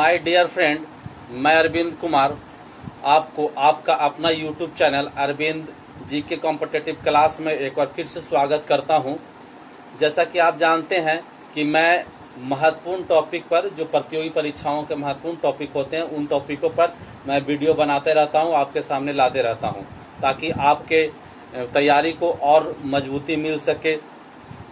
My dear friend, मैं अरविंद कुमार आपको आपका अपना यूट्यूब चैनल अरविंद जी के कॉम्पिटिटिव क्लास में एक बार फिर से स्वागत करता हूं। जैसा कि आप जानते हैं कि मैं महत्वपूर्ण टॉपिक पर, जो प्रतियोगी परीक्षाओं के महत्वपूर्ण टॉपिक होते हैं, उन टॉपिकों पर मैं वीडियो बनाते रहता हूं, आपके सामने लाते रहता हूं, ताकि आपके तैयारी को और मजबूती मिल सके।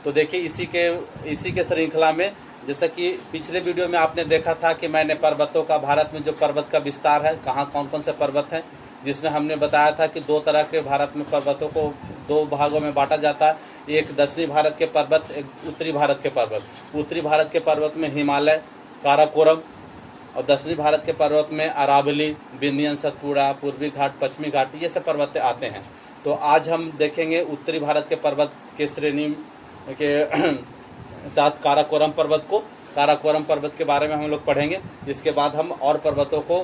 तो देखिए, इसी के श्रृंखला में, जैसा कि पिछले वीडियो में आपने देखा था कि मैंने पर्वतों का, भारत में जो पर्वत का विस्तार है, कहाँ कौन कौन से पर्वत हैं, जिसमें हमने बताया था कि दो तरह के भारत में पर्वतों को दो भागों में बांटा जाता है। एक दक्षिणी भारत के पर्वत, एक उत्तरी भारत के पर्वत। उत्तरी भारत के पर्वत में हिमालय, काराकोरम, और दक्षिणी भारत के पर्वत में अरावली, विंध्य, सतपुड़ा, पूर्वी घाट, पश्चिमी घाट, ये सब पर्वत आते हैं। तो आज हम देखेंगे उत्तरी भारत के पर्वत के श्रेणी के साथ काराकोरम पर्वत को। काराकोरम पर्वत के बारे में हम लोग पढ़ेंगे। इसके बाद हम और पर्वतों को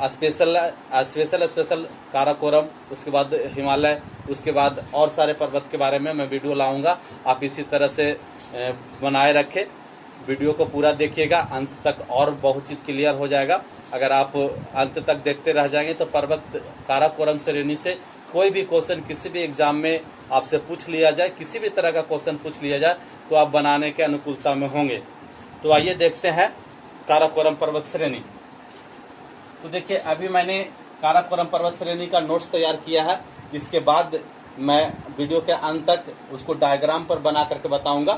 स्पेशल काराकोरम, उसके बाद हिमालय, उसके बाद और सारे पर्वत के बारे में मैं वीडियो लाऊंगा। आप इसी तरह से बनाए रखें, वीडियो को पूरा देखिएगा अंत तक, और बहुत चीज़ क्लियर हो जाएगा। अगर आप अंत तक देखते रह जाएंगे तो पर्वत काराकोरम श्रेणी से कोई भी क्वेश्चन किसी भी एग्जाम में आपसे पूछ लिया जाए, किसी भी तरह का क्वेश्चन पूछ लिया जाए, तो आप बनाने के अनुकूलता में होंगे। तो आइए देखते हैं काराकोरम पर्वत श्रेणी। तो देखिए, अभी मैंने काराकोरम पर्वत श्रेणी का नोट्स तैयार किया है। इसके बाद मैं वीडियो के अंत तक उसको डायग्राम पर बना करके बताऊंगा।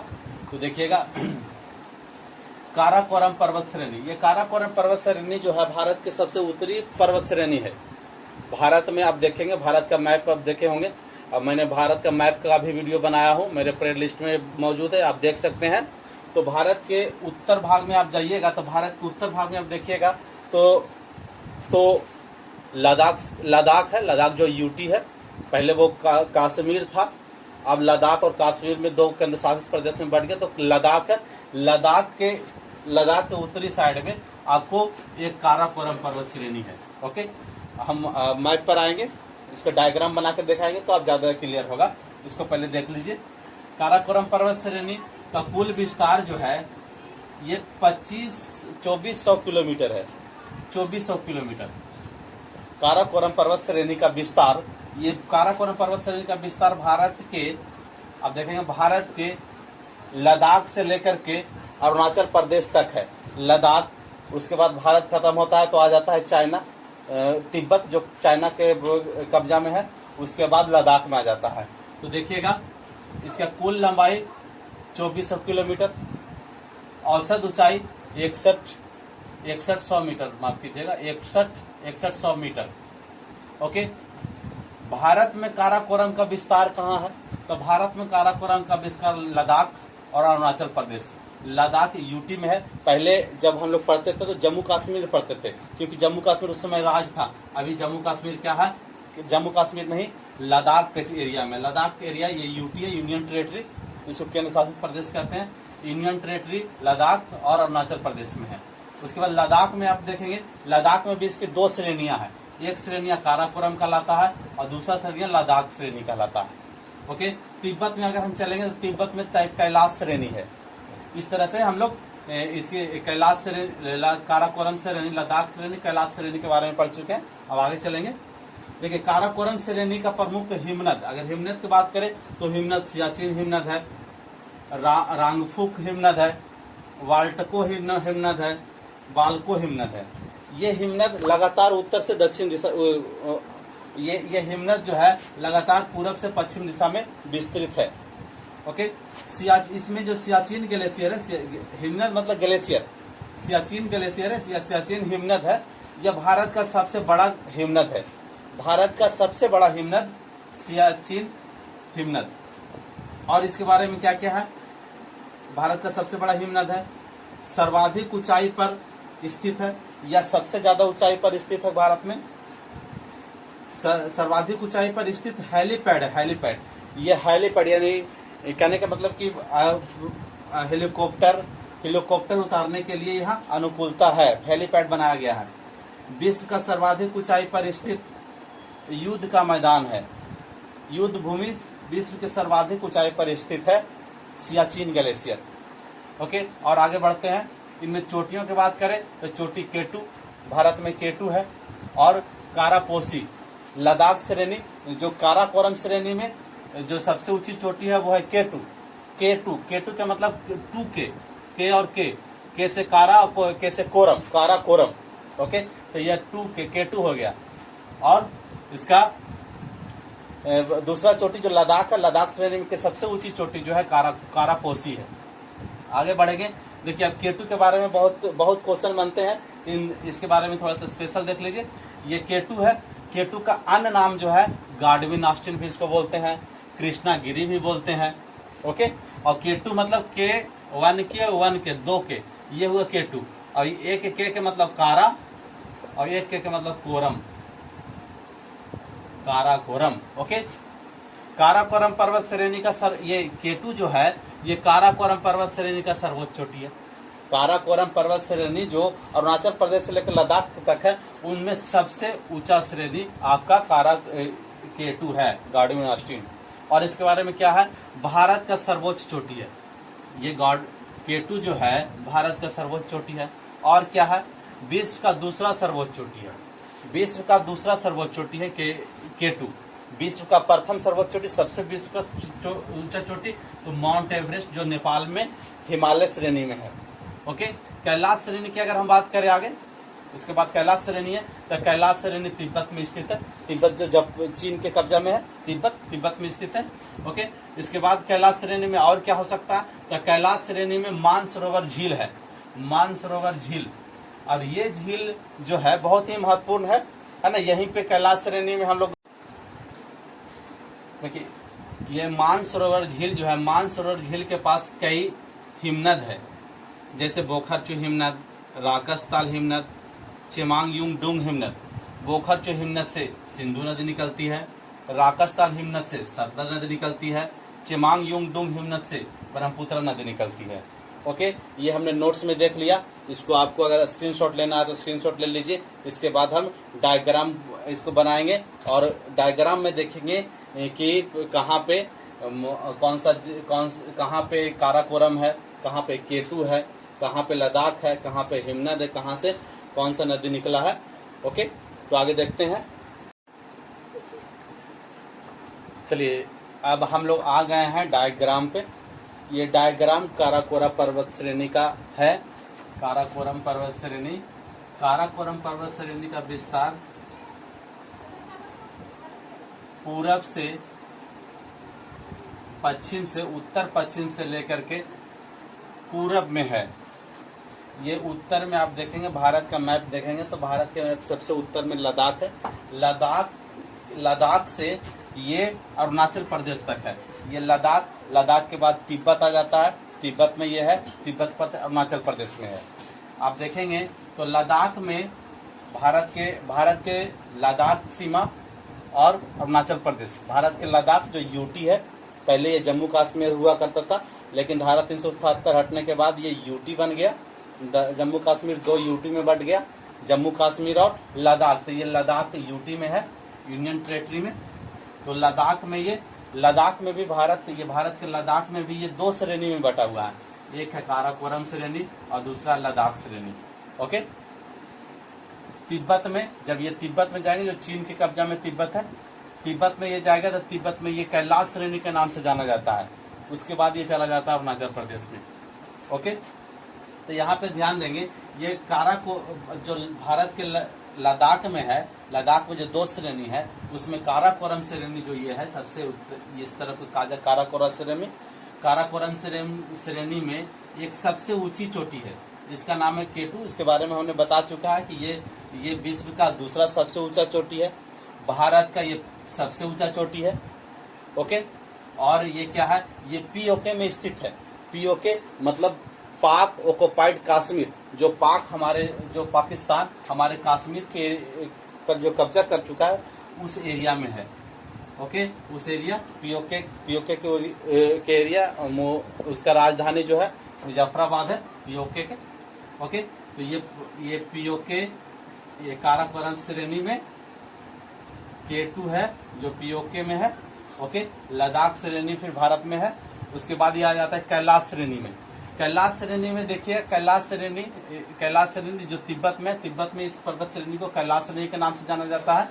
तो देखिएगा, काराकोरम पर्वत श्रेणी, ये काराकोरम पर्वत श्रेणी जो है भारत के सबसे उत्तरी पर्वत श्रेणी है। भारत में आप देखेंगे, भारत का मैप आप देखे होंगे, अब मैंने भारत का मैप का भी वीडियो बनाया हूँ, मेरे प्ले लिस्ट में मौजूद है, आप देख सकते हैं। तो भारत के उत्तर भाग में आप जाइएगा, तो भारत के उत्तर भाग में आप देखिएगा तो लद्दाख है। लद्दाख जो यूटी है, पहले वो कश्मीर था, अब लद्दाख और कश्मीर में दो केंद्र शासित प्रदेश में बढ़ गया, तो लद्दाख है। लद्दाख के उत्तरी साइड में आपको एक काराकोरम पर्वत श्रेणी है। ओके, हम मैप पर आएंगे, इसका डायग्राम बनाकर दिखाएंगे तो आप ज्यादा क्लियर होगा। इसको पहले देख लीजिए। काराकोरम पर्वत श्रेणी का कुल विस्तार जो है ये 2400 किलोमीटर है। 2400 किलोमीटर काराकोरम पर्वत श्रेणी का विस्तार। ये काराकोरम पर्वत श्रेणी का विस्तार भारत के, आप देखेंगे, भारत के लद्दाख से लेकर के अरुणाचल प्रदेश तक है। लद्दाख, उसके बाद भारत खत्म होता है तो आ जाता है चाइना, तिब्बत जो चाइना के कब्जा में है, उसके बाद लद्दाख में आ जाता है। तो देखिएगा, इसका कुल लंबाई 2400 किलोमीटर, औसत ऊंचाई 6100 मीटर, माफ कीजिएगा, 6100 मीटर। ओके, भारत में काराकोरम का विस्तार कहाँ है? तो भारत में काराकोरम का विस्तार लद्दाख और अरुणाचल प्रदेश। लद्दाख यूटी में है। पहले जब हम लोग पढ़ते थे तो जम्मू कश्मीर में पढ़ते थे, क्योंकि जम्मू कश्मीर उस समय राज था। अभी जम्मू कश्मीर क्या है? जम्मू कश्मीर नहीं, लद्दाख के एरिया में। लद्दाख एरिया ये यूटी है, यूनियन टेरेटरी, इसको केंद्र शासित प्रदेश कहते हैं। यूनियन टेरेटरी लद्दाख और अरुणाचल प्रदेश में है। उसके बाद लद्दाख में आप देखेंगे, लद्दाख में भी इसकी दो श्रेणियां हैं। एक श्रेणियां काराकोरम कहलाता है और दूसरा श्रेणियां लद्दाख श्रेणी कहलाता है। ओके, तिब्बत में अगर हम चलेंगे तो तिब्बत में कैलाश श्रेणी है। इस तरह से हम लोग इसके कैलाश श्रेणी, काराकोरम श्रेणी, लद्दाख श्रेणी, कैलाश श्रेणी के बारे में पढ़ चुके हैं। अब आगे चलेंगे। देखिए, काराकोरम श्रेणी का प्रमुख हिमनद, अगर हिमनद की बात करें तो हिमनद सियाचिन हिमनद है, रांगफुक हिमनद है, वाल्टको हिमनद है, बाल्को हिमनद है। ये हिमनद लगातार उत्तर से दक्षिण दिशा, ये हिमनद जो है लगातार पूरब से पश्चिम दिशा में विस्तृत है। ओके, इसमें जो सियाचिन ग्लेशियर है, हिमनद मतलब ग्लेशियर, सियाचिन ग्लेशियर है या सियाचिन हिमनद है, यह भारत का सबसे बड़ा हिमनद है। भारत का सबसे बड़ा हिमनद सियाचिन हिमनद। और इसके बारे में क्या क्या है? भारत का सबसे बड़ा हिमनद है, सर्वाधिक ऊंचाई पर स्थित है, या सबसे ज्यादा ऊंचाई पर स्थित है भारत में। सर्वाधिक ऊंचाई पर स्थित हेलीपैड है। हेलीपैड, ये हेलीपैड यानी कहने का मतलब कि हेलीकॉप्टर उतारने के लिए यहाँ अनुकूलता है, हेलीपैड बनाया गया है। विश्व का सर्वाधिक ऊंचाई पर स्थित युद्ध का मैदान है। युद्ध भूमि विश्व के सर्वाधिक ऊंचाई पर स्थित है सियाचिन ग्लेशियर। ओके, और आगे बढ़ते हैं। इनमें चोटियों की बात करें तो चोटी केटू, भारत में केटू है। और कारापोसी लद्दाख श्रेणी, जो काराकोरम श्रेणी में जो सबसे ऊंची चोटी है वो है केटू। केटू, केटू का मतलब टू के और के से कारा और के से कोरम, काराकोरम। ओके, तो यह टू के केटू हो गया। और इसका दूसरा चोटी जो लद्दाख है, लद्दाख श्रेणी में सबसे ऊंची चोटी जो है कारापोसी है। आगे बढ़ेंगे। देखिए, अब केटू के बारे में बहुत क्वेश्चन बनते हैं, इसके बारे में थोड़ा सा स्पेशल देख लीजिए। ये केटू है। केटू का अन्य नाम जो है गाडविन ऑस्टिन भी इसको बोलते हैं, कृष्णागिरी भी बोलते हैं। ओके, और केटू मतलब के, वन के दो के, ये हुआ केटू। और एक के मतलब कारा और एक के मतलब कोरम, काराकोरम। ओके, काराकोरम पर्वत श्रेणी का ये केटू जो है ये काराकोरम पर्वत श्रेणी का सर्वोच्च चोटी है। काराकोरम पर्वत श्रेणी जो अरुणाचल प्रदेश से लेकर लद्दाख तक है, उनमें सबसे ऊंचा श्रेणी आपका केटू है, गाडविन ऑस्टिन। और इसके बारे में क्या है, भारत का सर्वोच्च चोटी है ये केटू जो है, भारत का सर्वोच्च चोटी है। और क्या है, विश्व का दूसरा सर्वोच्च चोटी है। विश्व का दूसरा सर्वोच्च चोटी है केटू। विश्व का प्रथम सर्वोच्च चोटी, सबसे विश्व का ऊंचा चोटी तो माउंट एवरेस्ट जो नेपाल में हिमालय श्रेणी में है। ओके, कैलाश श्रेणी की अगर हम बात करें आगे, इसके बाद कैलाश श्रेणी है, तो कैलाश श्रेणी तिब्बत में स्थित है। तिब्बत जो जब चीन के कब्जा में है, तिब्बत में स्थित है। ओके, इसके बाद कैलाश श्रेणी में और क्या हो सकता है, तो कैलाश श्रेणी में मानसरोवर झील है, मानसरोवर झील। और ये झील जो है बहुत ही महत्वपूर्ण है ना। यहीं पे कैलाश श्रेणी में हम लोग देखिए, ये मानसरोवर झील जो है, मानसरोवर झील के पास कई हिमनद है, जैसे बोखरचू हिमनद, राकसताल हिमनद, चेमांगयुंगडुंग हिमनद। बोखरचू हिमनद से सिंधु नदी निकलती है, राकसताल हिमनद से सतलज नदी निकलती है, चेमांगयुंगडुंग हिमनद से ब्रह्मपुत्र नदी निकलती है। ओके, ये हमने नोट्स में देख लिया। इसको आपको अगर स्क्रीनशॉट लेना है तो स्क्रीनशॉट ले लीजिए। इसके बाद हम डायग्राम इसको बनाएंगे और डायग्राम में देखेंगे कि कहाँ पे कहाँ पे काराकोरम है, कहाँ पे केटू है, कहाँ पे लद्दाख है, कहाँ पे हिमनद है, कहाँ से कौन सा नदी निकला है। ओके, तो आगे देखते हैं। चलिए, अब हम लोग आ गए हैं डायग्राम पे। ये डायग्राम काराकोरम पर्वत श्रेणी का है। काराकोरम पर्वत श्रेणी, काराकोरम पर्वत श्रेणी का विस्तार पूरब से पश्चिम से, उत्तर पश्चिम से लेकर के पूरब में है। ये उत्तर में आप देखेंगे, भारत का मैप देखेंगे तो भारत के मैप सबसे उत्तर में लद्दाख है। लद्दाख से ये अरुणाचल प्रदेश तक है। ये लद्दाख के बाद तिब्बत आ जाता है, तिब्बत में ये है, तिब्बत पर अरुणाचल प्रदेश में है। आप देखेंगे तो लद्दाख में भारत के लद्दाख सीमा और अरुणाचल प्रदेश, भारत के लद्दाख जो यूटी है, पहले ये जम्मू कश्मीर हुआ करता था, लेकिन धारा 377 हटने के बाद ये यूटी बन गया। जम्मू कश्मीर 2 यूटी में बट गया, जम्मू कश्मीर और लद्दाख। तो ये लद्दाख यूटी में है, यूनियन टेरिटरी में। तो लद्दाख में भी भारत के लद्दाख में भी ये 2 श्रेणी में बटा हुआ है। एक है काराकोरम श्रेणी और दूसरा लद्दाख श्रेणी। ओके, तिब्बत में, जब ये तिब्बत में जाएंगे, जो चीन के कब्जा में तिब्बत है, तिब्बत में ये जाएगा तो तिब्बत में ये कैलाश श्रेणी के नाम से जाना जाता है। उसके बाद ये चला जाता है अरुणाचल प्रदेश में। ओके, तो यहाँ पे ध्यान देंगे, ये जो भारत के लद्दाख में है, लद्दाख में जो 2 श्रेणी है, उसमें काराकोरम श्रेणी जो ये है सबसे इस तरफ काराकोरम श्रेणी में एक सबसे ऊंची चोटी है, जिसका नाम है केटू। इसके बारे में हमने बता चुका है कि ये विश्व का दूसरा सबसे ऊंचा चोटी है, भारत का ये सबसे ऊंचा चोटी है। ओके, और ये क्या है, ये पीओके में स्थित है। पीओके मतलब पाक ऑक्युपाइड कश्मीर, जो पाकिस्तान हमारे कश्मीर के पर जो कब्जा कर चुका है, उस एरिया में है। ओके, उस एरिया पीओके के एरिया, उसका राजधानी जो है मुजफ्फराबाद है, पीओके के। ओके, तो ये पीओके, ये काराकोरम श्रेणी में केटू है जो पीओके में है। ओके, लद्दाख श्रेणी फिर भारत में है। उसके बाद ये आ जाता है कैलाश श्रेणी में। कैलाश श्रेणी में देखिए, कैलाश श्रेणी जो तिब्बत में इस पर्वत श्रेणी को कैलाश श्रेणी के नाम से जाना जाता है।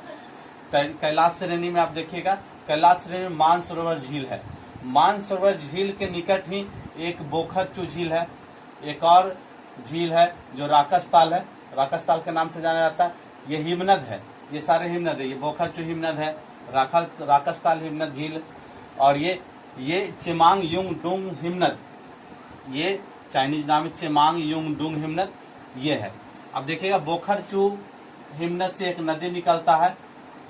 कैलाश श्रेणी में आप देखिएगा, कैलाश श्रेणी में मानसरोवर झील है। मानसरोवर झील के निकट ही एक बोखरचू झील है, एक और झील है जो राकसताल है, राकसताल के नाम से जाना जाता है। ये हिमनद है, ये सारे हिमनद है, ये बोखरचू हिमनद है, राकसताल हिमनद झील, और ये चेमांग युंग डुंग हिमनद, ये चाइनीज नाम है चेमांग युंग डुंग हिमनद, ये है। अब देखिएगा बोखरचू हिमनद से एक नदी निकलता है,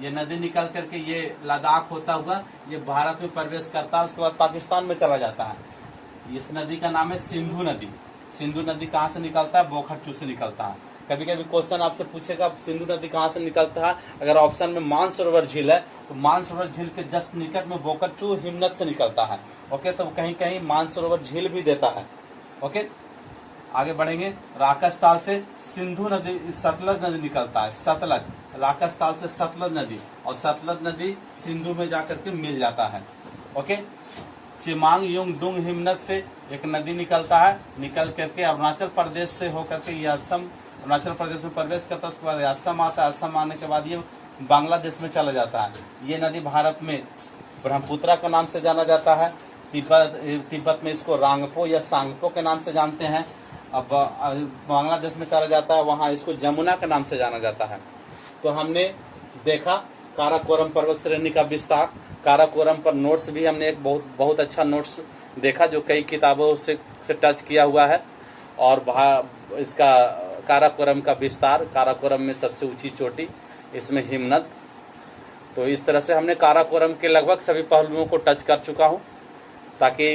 ये नदी निकल करके ये लद्दाख होता हुआ ये भारत में प्रवेश करता है, उसके बाद पाकिस्तान में चला जाता है। इस नदी का नाम है सिंधु नदी। सिंधु नदी कहाँ से निकलता है? बोखरचू से निकलता है। कभी कभी क्वेश्चन आपसे पूछेगा सिंधु नदी कहाँ से निकलता है, अगर ऑप्शन में मानसरोवर झील है तो मानसरोवर झील के जस्ट निकट में बोखरचू हिमनद से निकलता है। ओके, तो कहीं कहीं मानसरोवर झील भी देता है। ओके, आगे बढ़ेंगे। राकसताल से सिंधु नदी, सतलज नदी निकलता है, सतलज, राकसताल से सतलज नदी, और सतलज नदी सिंधु में जाकर के मिल जाता है। ओके, चेमांग युंग डुंग हिमनद से एक नदी निकलता है, निकल करके अरुणाचल प्रदेश से होकर के ये असम, अरुणाचल प्रदेश में प्रवेश करता है, उसके बाद असम आता है, असम आने के बाद ये बांग्लादेश में चला जाता है। ये नदी भारत में ब्रह्मपुत्रा के नाम से जाना जाता है, तिब्बत में इसको रांगपो या सांगपो के नाम से जानते हैं। अब बांग्लादेश में चला जाता है, वहाँ इसको जमुना के नाम से जाना जाता है। तो हमने देखा काराकोरम पर्वत श्रेणी का विस्तार। काराकोरम पर नोट्स भी हमने एक बहुत अच्छा नोट्स देखा जो कई किताबों से टच किया हुआ है, और इसका काराकोरम का विस्तार, काराकोरम में सबसे ऊंची चोटी, इसमें हिमनद। तो इस तरह से हमने काराकोरम के लगभग सभी पहलुओं को टच कर चुका हूँ, ताकि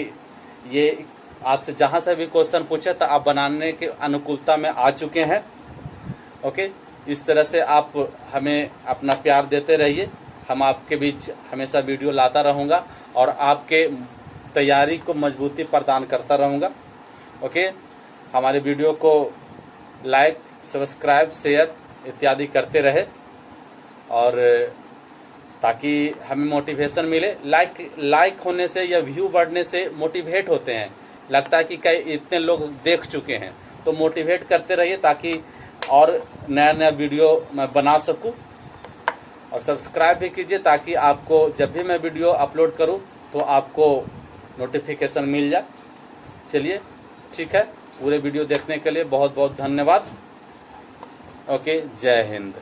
ये आपसे जहाँ से भी क्वेश्चन पूछे तो आप बनाने के अनुकूलता में आ चुके हैं। ओके, इस तरह से आप हमें अपना प्यार देते रहिए, हम आपके बीच हमेशा वीडियो लाता रहूँगा और आपके तैयारी को मजबूती प्रदान करता रहूँगा। ओके, हमारे वीडियो को लाइक, सब्सक्राइब, शेयर इत्यादि करते रहे, और ताकि हमें मोटिवेशन मिले। लाइक होने से या व्यू बढ़ने से मोटिवेट होते हैं, लगता है कि कई इतने लोग देख चुके हैं, तो मोटिवेट करते रहिए ताकि और नया वीडियो मैं बना सकूं। और सब्सक्राइब भी कीजिए ताकि आपको जब भी मैं वीडियो अपलोड करूं तो आपको नोटिफिकेशन मिल जाए। चलिए, ठीक है, पूरे वीडियो देखने के लिए बहुत बहुत धन्यवाद। ओके, जय हिंद।